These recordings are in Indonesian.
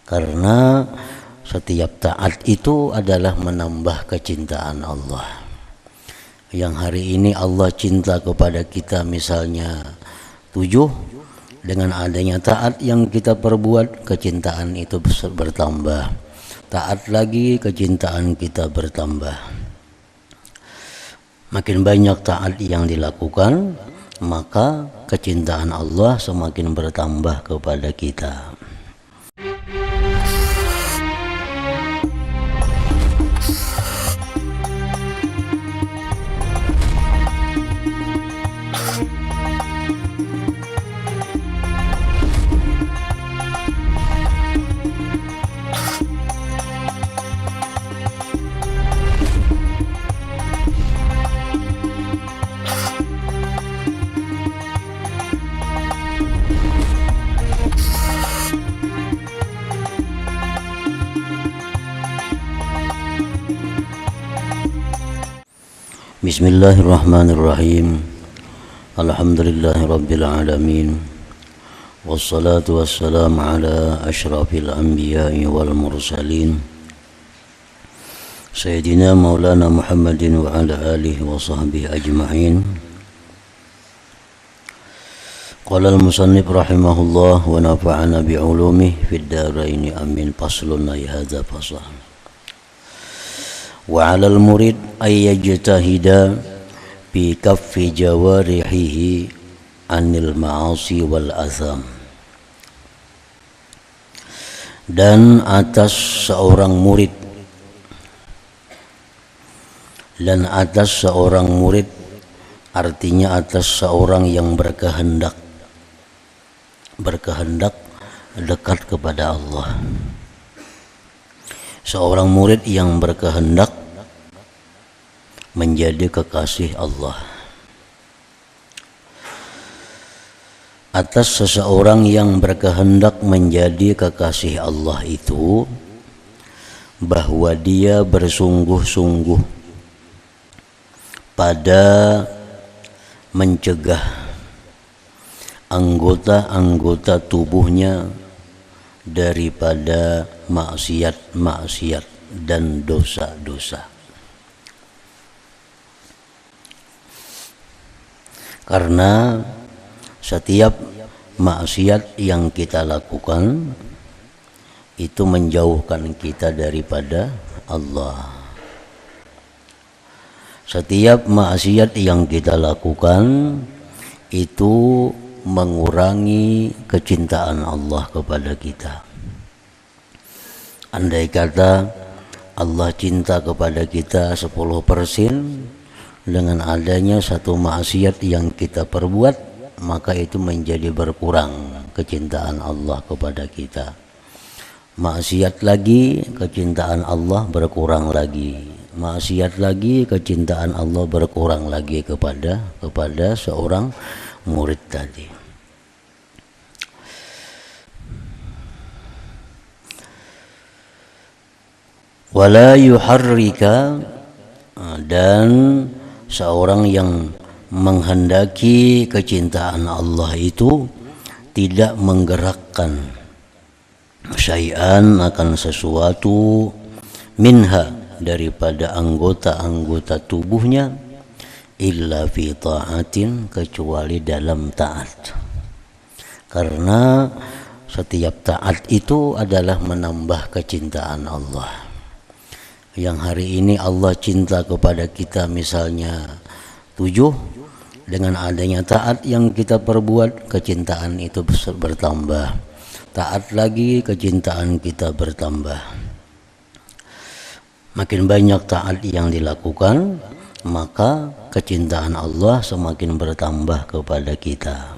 Karena setiap taat itu adalah menambah kecintaan Allah. Yang hari ini Allah cinta kepada kita misalnya 7, dengan adanya taat yang kita perbuat, kecintaan itu bertambah. Taat lagi, kecintaan kita bertambah. Makin banyak taat yang dilakukan, maka kecintaan Allah semakin bertambah kepada kita. Bismillahirrahmanirrahim. Alhamdulillahirabbil alamin. Wassalatu wassalamu ala asyrafil anbiya'i wal mursalin. Sayyidina Maulana Muhammadin wa ala alihi wa sahbihi ajma'in. Qala al-musannif rahimahullah wa nafa'ana bi'ulumihi fid dharain amin. Faslun ay hadza fasl. Wa 'alal murid ay yajtahida bi kaffi jawarihi anil ma'asi wal azam. Dan atas seorang murid artinya atas seorang yang berkehendak dekat kepada Allah. Seorang murid yang berkehendak menjadi kekasih Allah. Atas seseorang yang berkehendak menjadi kekasih Allah itu, bahwa dia bersungguh-sungguh pada mencegah anggota-anggota tubuhnya daripada maksiat-maksiat dan dosa-dosa. Karena setiap maksiat yang kita lakukan itu menjauhkan kita daripada Allah. Setiap maksiat yang kita lakukan itu mengurangi kecintaan Allah kepada kita. Andai kata Allah cinta kepada kita 10%, dengan adanya satu maksiat yang kita perbuat, maka itu menjadi berkurang kecintaan Allah kepada kita. Maksiat lagi, kecintaan Allah berkurang lagi. Maksiat lagi, kecintaan Allah berkurang lagi kepada seorang murid tadi. Wala yuharrika, dan seorang yang menghendaki kecintaan Allah itu tidak menggerakkan syai'an akan sesuatu minha daripada anggota-anggota tubuhnya illa fi ta'atin, kecuali dalam taat. Karena setiap taat itu adalah menambah kecintaan Allah. Yang hari ini Allah cinta kepada kita misalnya 7, dengan adanya taat yang kita perbuat, kecintaan itu bertambah. Taat lagi, kecintaan kita bertambah. Makin banyak taat yang dilakukan, maka kecintaan Allah semakin bertambah kepada kita.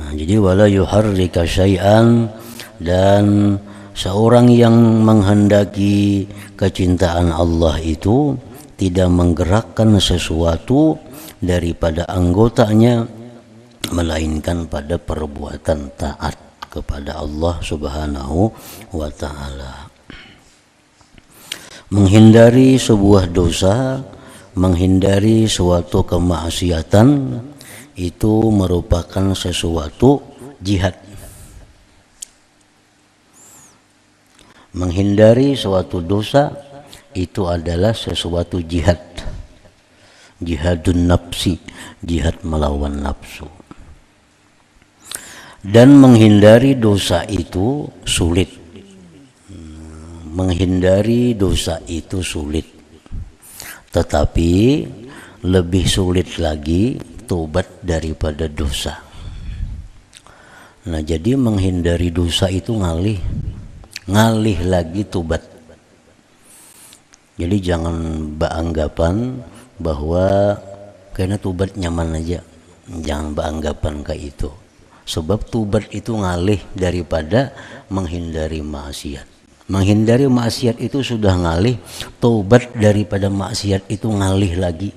Nah, jadi wala yuharrika syai'an, dan seorang yang menghendaki kecintaan Allah itu tidak menggerakkan sesuatu daripada anggotanya, melainkan pada perbuatan taat kepada Allah Subhanahu wa ta'ala. Menghindari sebuah dosa, menghindari suatu kemaksiatan, itu merupakan sesuatu jihad. Menghindari suatu dosa itu adalah sesuatu jihad. Jihadun nafsi, jihad melawan nafsu. Dan menghindari dosa itu sulit. Menghindari dosa itu sulit. Tetapi lebih sulit lagi tobat daripada dosa. Nah, jadi menghindari dosa itu ngalih lagi tobat. Jadi jangan beranggapan bahwa karena tobat nyaman aja, jangan beranggapan kayak itu. Sebab tobat itu ngalih daripada menghindari maksiat. Menghindari maksiat itu sudah ngalih, tobat daripada maksiat itu ngalih lagi.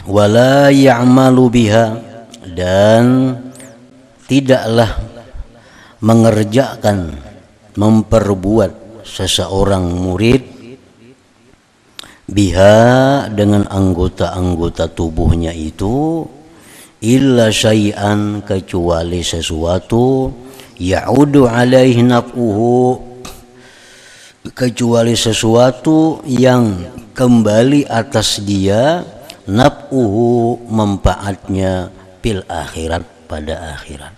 Wala ya'malu biha, dan tidaklah mengerjakan, memperbuat seseorang murid biha dengan anggota-anggota tubuhnya itu illa syai'an, kecuali sesuatu ya'udu alaihi naf'uhu, kecuali sesuatu yang kembali atas dia naf'uhu, manfaatnya fil akhirat, pada akhirat.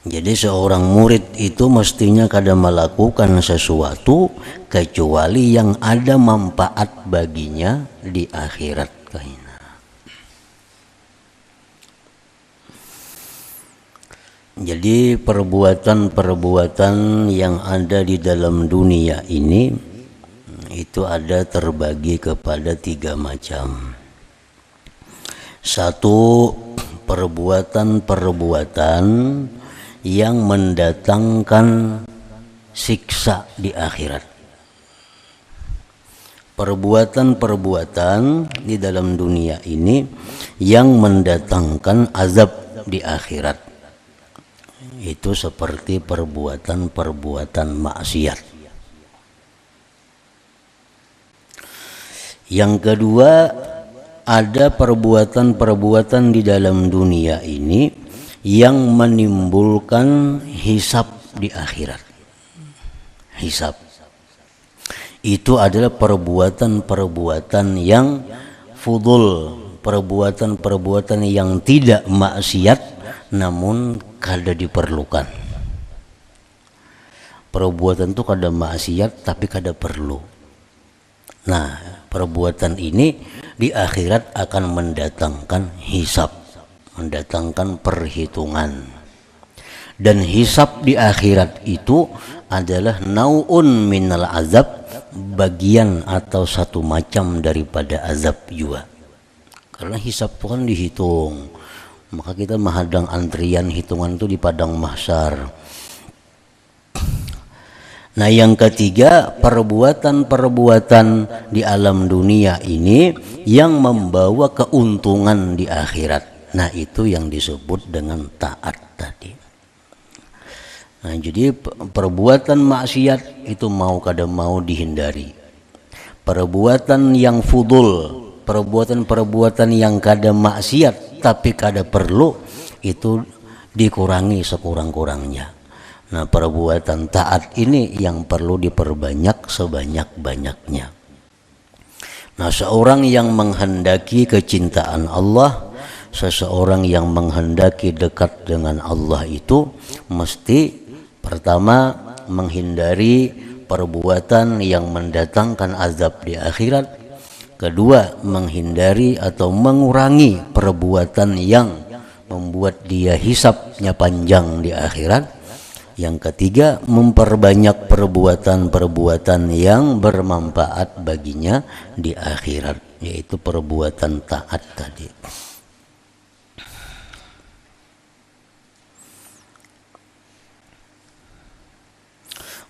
Jadi seorang murid itu mestinya kada melakukan sesuatu kecuali yang ada manfaat baginya di akhirat. Jadi perbuatan-perbuatan yang ada di dalam dunia ini itu ada terbagi kepada 3 macam. Satu, perbuatan-perbuatan yang mendatangkan siksa di akhirat. Perbuatan-perbuatan di dalam dunia ini yang mendatangkan azab di akhirat. Itu seperti perbuatan-perbuatan maksiat. Yang kedua, ada perbuatan-perbuatan di dalam dunia ini yang menimbulkan hisab di akhirat. Hisab itu adalah perbuatan-perbuatan yang fudul, perbuatan-perbuatan yang tidak maksiat namun kada diperlukan. Perbuatan itu kada maksiat tapi kada perlu. Nah, perbuatan ini di akhirat akan mendatangkan hisab, mendatangkan perhitungan. Dan hisab di akhirat itu adalah nau'un minal azab, bagian atau satu macam daripada azab juga. Karena hisab itu kan dihitung. Maka kita menghadang antrian hitungan itu di padang mahsyar. Nah, yang ketiga, perbuatan-perbuatan di alam dunia ini yang membawa keuntungan di akhirat. Nah, itu yang disebut dengan taat tadi. Nah, jadi perbuatan maksiat itu mau kada mau dihindari. Perbuatan yang fudul, perbuatan-perbuatan yang kada maksiat tapi kada perlu, itu dikurangi sekurang-kurangnya. Nah, perbuatan taat ini yang perlu diperbanyak sebanyak-banyaknya. Nah, seorang yang menghendaki kecintaan Allah, seseorang yang menghendaki dekat dengan Allah itu mesti pertama menghindari perbuatan yang mendatangkan azab di akhirat. Kedua, menghindari atau mengurangi perbuatan yang membuat dia hisabnya panjang di akhirat. Yang ketiga, memperbanyak perbuatan-perbuatan yang bermanfaat baginya di akhirat, yaitu perbuatan taat tadi.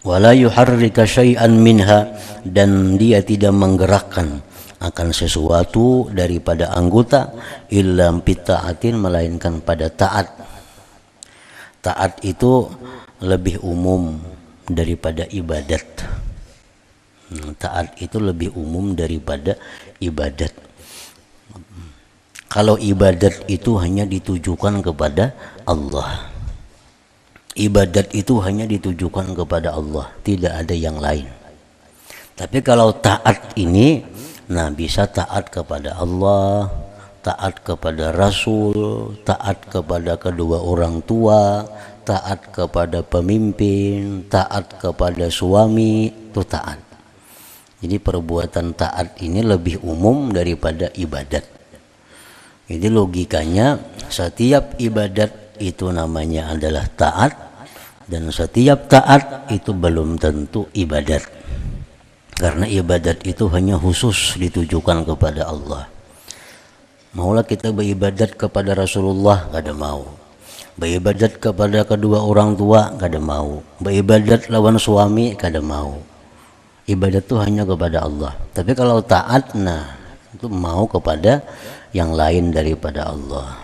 Wala yuharrika syai'an minha, dan dia tidak menggerakkan akan sesuatu daripada anggota illa bita'atin, melainkan pada taat. Taat itu lebih umum daripada ibadat. Taat itu lebih umum daripada ibadat. Kalau ibadat itu hanya ditujukan kepada Allah. Ibadat itu hanya ditujukan kepada Allah, tidak ada yang lain. Tapi kalau taat ini, nah bisa taat kepada Allah, taat kepada Rasul, taat kepada kedua orang tua, taat kepada pemimpin, taat kepada suami, itu taat. Jadi perbuatan taat ini lebih umum daripada ibadat. Jadi logikanya setiap ibadat itu namanya adalah taat, dan setiap taat itu belum tentu ibadat. Karena ibadat itu hanya khusus ditujukan kepada Allah. Maulah kita beribadat kepada Rasulullah, kada mau. Beribadat kepada kedua orang tua, kada mau. Beribadat lawan suami, kada mau. Ibadat itu hanya kepada Allah. Tapi kalau taat, nah itu mau kepada yang lain daripada Allah.